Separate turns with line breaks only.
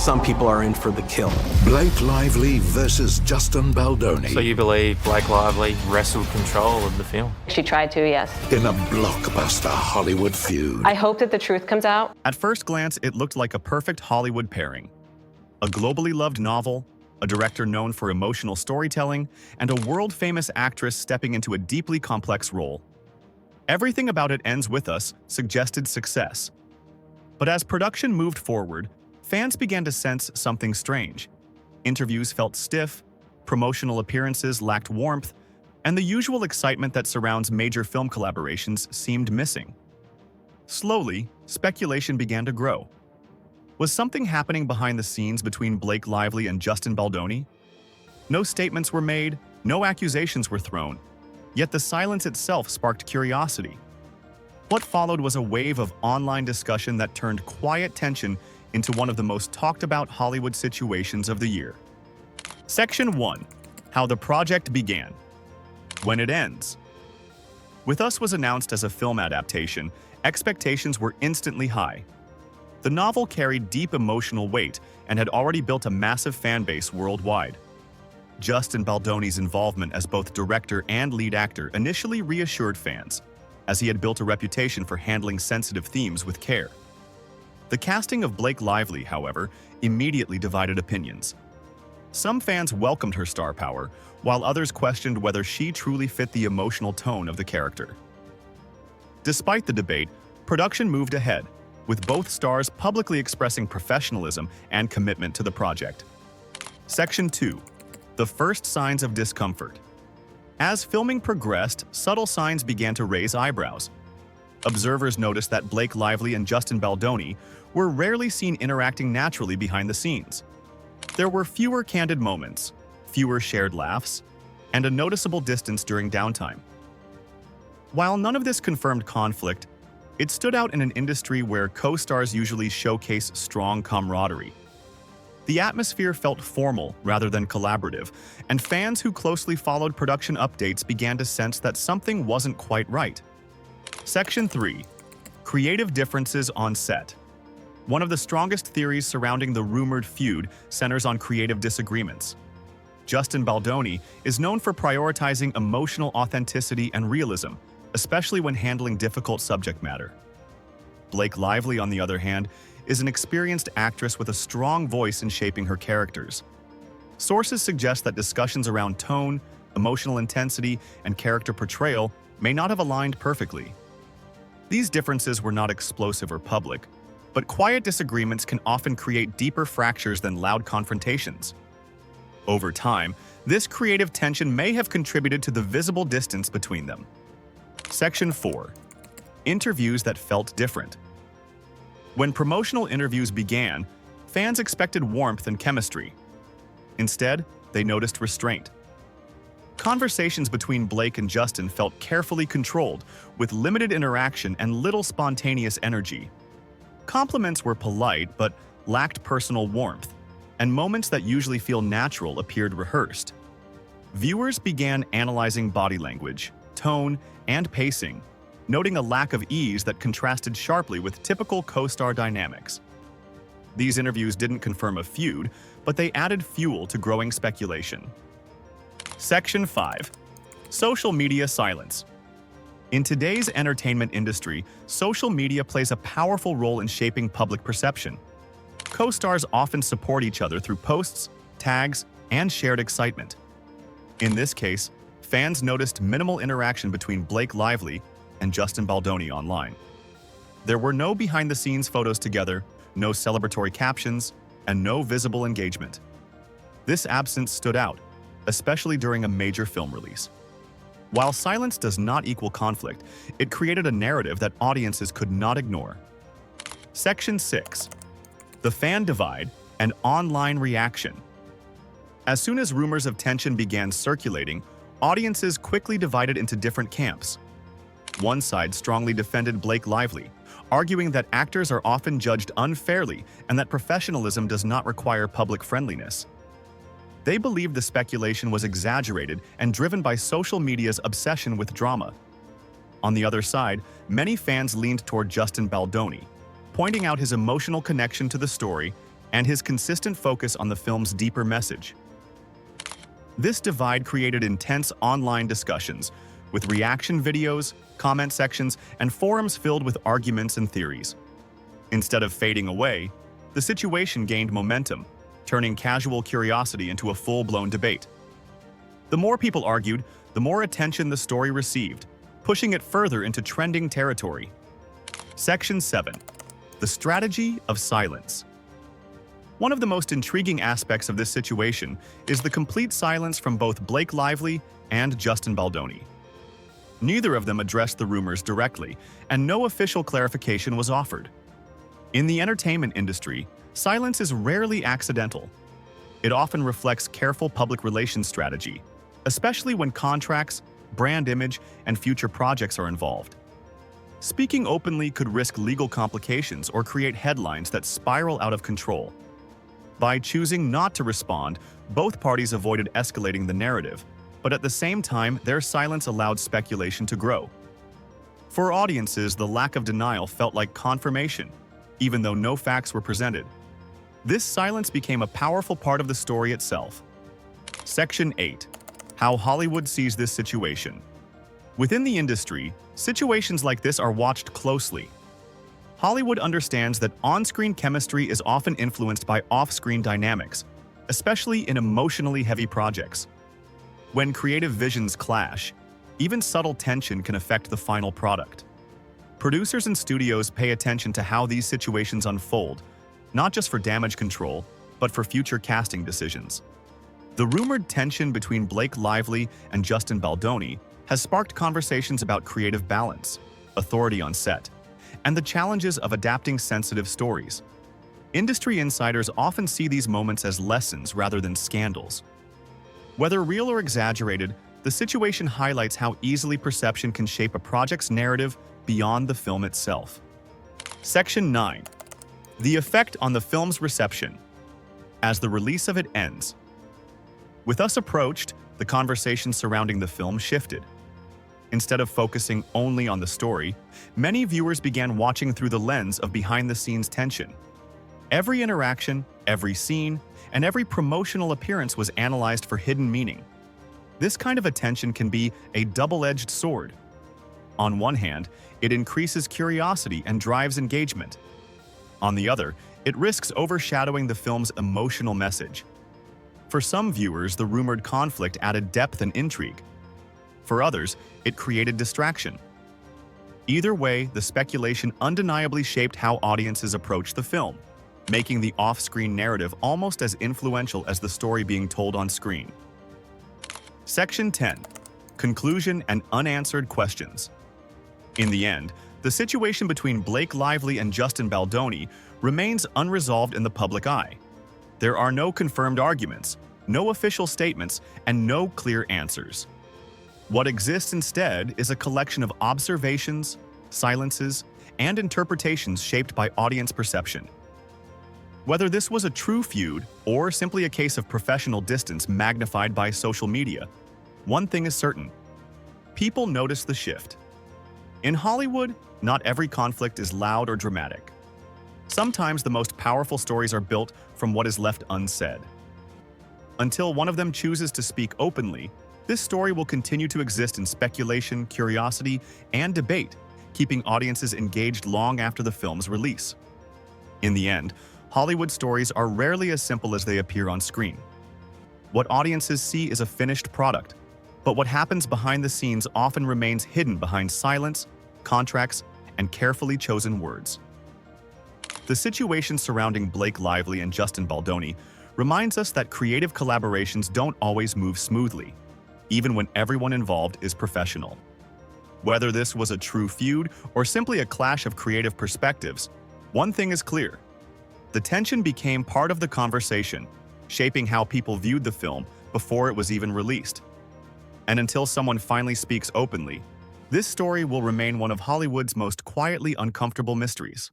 some people are in for the kill.
Blake Lively versus Justin Baldoni.
So you believe Blake Lively wrestled control of the film?
She tried to, yes.
In a blockbuster Hollywood feud.
I hope that the truth comes out.
At first glance, it looked like a perfect Hollywood pairing. A globally loved novel, a director known for emotional storytelling, and a world-famous actress stepping into a deeply complex role. Everything about It Ends With Us suggested success. But as production moved forward, fans began to sense something strange. Interviews felt stiff, promotional appearances lacked warmth, and the usual excitement that surrounds major film collaborations seemed missing. Slowly, speculation began to grow. Was something happening behind the scenes between Blake Lively and Justin Baldoni? No statements were made, no accusations were thrown, yet the silence itself sparked curiosity. What followed was a wave of online discussion that turned quiet tension into one of the most talked about Hollywood situations of the year. Section 1. How the project began. When it ends. With Us was announced as a film adaptation, expectations were instantly high. The novel carried deep emotional weight and had already built a massive fan base worldwide. Justin Baldoni's involvement as both director and lead actor initially reassured fans, as he had built a reputation for handling sensitive themes with care. The casting of Blake Lively, however, immediately divided opinions. Some fans welcomed her star power, while others questioned whether she truly fit the emotional tone of the character. Despite the debate, production moved ahead, with both stars publicly expressing professionalism and commitment to the project. Section 2. The first signs of discomfort. As filming progressed, subtle signs began to raise eyebrows. Observers noticed that Blake Lively and Justin Baldoni were rarely seen interacting naturally behind the scenes. There were fewer candid moments, fewer shared laughs, and a noticeable distance during downtime. While none of this confirmed conflict, it stood out in an industry where co-stars usually showcase strong camaraderie. The atmosphere felt formal rather than collaborative, and fans who closely followed production updates began to sense that something wasn't quite right. Section 3. Creative differences on set. One of the strongest theories surrounding the rumored feud centers on creative disagreements. Justin Baldoni is known for prioritizing emotional authenticity and realism, especially when handling difficult subject matter. Blake Lively, on the other hand, is an experienced actress with a strong voice in shaping her characters. Sources suggest that discussions around tone, emotional intensity, and character portrayal may not have aligned perfectly. These differences were not explosive or public, but quiet disagreements can often create deeper fractures than loud confrontations. Over time, this creative tension may have contributed to the visible distance between them. Section 4. Interviews that felt different. When promotional interviews began, fans expected warmth and chemistry. Instead, they noticed restraint. Conversations between Blake and Justin felt carefully controlled, with limited interaction and little spontaneous energy. Compliments were polite but lacked personal warmth, and moments that usually feel natural appeared rehearsed. Viewers began analyzing body language, tone, and pacing, noting a lack of ease that contrasted sharply with typical co-star dynamics. These interviews didn't confirm a feud, but they added fuel to growing speculation. Section 5. Social media silence. In today's entertainment industry, social media plays a powerful role in shaping public perception. Co-stars often support each other through posts, tags, and shared excitement. In this case, fans noticed minimal interaction between Blake Lively and Justin Baldoni online. There were no behind-the-scenes photos together, no celebratory captions, and no visible engagement. This absence stood out, especially during a major film release. While silence does not equal conflict, it created a narrative that audiences could not ignore. Section 6. The fan divide and online reaction. As soon as rumors of tension began circulating, audiences quickly divided into different camps. One side strongly defended Blake Lively, arguing that actors are often judged unfairly and that professionalism does not require public friendliness. They believed the speculation was exaggerated and driven by social media's obsession with drama. On the other side, many fans leaned toward Justin Baldoni, pointing out his emotional connection to the story and his consistent focus on the film's deeper message. This divide created intense online discussions, with reaction videos, comment sections, and forums filled with arguments and theories. Instead of fading away, the situation gained momentum, turning casual curiosity into a full-blown debate. The more people argued, the more attention the story received, pushing it further into trending territory. Section 7. The strategy of silence. One of the most intriguing aspects of this situation is the complete silence from both Blake Lively and Justin Baldoni. Neither of them addressed the rumors directly, and no official clarification was offered. In the entertainment industry, silence is rarely accidental. It often reflects careful public relations strategy, especially when contracts, brand image, and future projects are involved. Speaking openly could risk legal complications or create headlines that spiral out of control. By choosing not to respond, both parties avoided escalating the narrative, but at the same time, their silence allowed speculation to grow. For audiences, the lack of denial felt like confirmation, even though no facts were presented. This silence became a powerful part of the story itself. Section 8. How Hollywood sees this situation. Within the industry, situations like this are watched closely. Hollywood understands that on-screen chemistry is often influenced by off-screen dynamics, especially in emotionally heavy projects. When creative visions clash, even subtle tension can affect the final product. Producers and studios pay attention to how these situations unfold, not just for damage control, but for future casting decisions. The rumored tension between Blake Lively and Justin Baldoni has sparked conversations about creative balance, authority on set, and the challenges of adapting sensitive stories. Industry insiders often see these moments as lessons rather than scandals. Whether real or exaggerated, the situation highlights how easily perception can shape a project's narrative beyond the film itself. Section 9. The effect on the film's reception. As the release of it ends. With Us approached, the conversation surrounding the film shifted. Instead of focusing only on the story, many viewers began watching through the lens of behind-the-scenes tension. Every interaction, every scene, and every promotional appearance was analyzed for hidden meaning. This kind of attention can be a double-edged sword. On one hand, it increases curiosity and drives engagement. On the other, it risks overshadowing the film's emotional message. For some viewers, the rumored conflict added depth and intrigue. For others, it created distraction. Either way, the speculation undeniably shaped how audiences approach the film, making the off-screen narrative almost as influential as the story being told on screen. Section 10. Conclusion and unanswered questions. In the end, the situation between Blake Lively and Justin Baldoni remains unresolved in the public eye. There are no confirmed arguments, no official statements, and no clear answers. What exists instead is a collection of observations, silences, and interpretations shaped by audience perception. Whether this was a true feud or simply a case of professional distance magnified by social media, one thing is certain: people notice the shift. In Hollywood, not every conflict is loud or dramatic. Sometimes the most powerful stories are built from what is left unsaid. Until one of them chooses to speak openly, this story will continue to exist in speculation, curiosity, and debate, keeping audiences engaged long after the film's release. In the end, Hollywood stories are rarely as simple as they appear on screen. What audiences see is a finished product, but what happens behind the scenes often remains hidden behind silence, contracts, and carefully chosen words. The situation surrounding Blake Lively and Justin Baldoni reminds us that creative collaborations don't always move smoothly, even when everyone involved is professional. Whether this was a true feud or simply a clash of creative perspectives, one thing is clear: the tension became part of the conversation, shaping how people viewed the film before it was even released. And until someone finally speaks openly, this story will remain one of Hollywood's most quietly uncomfortable mysteries.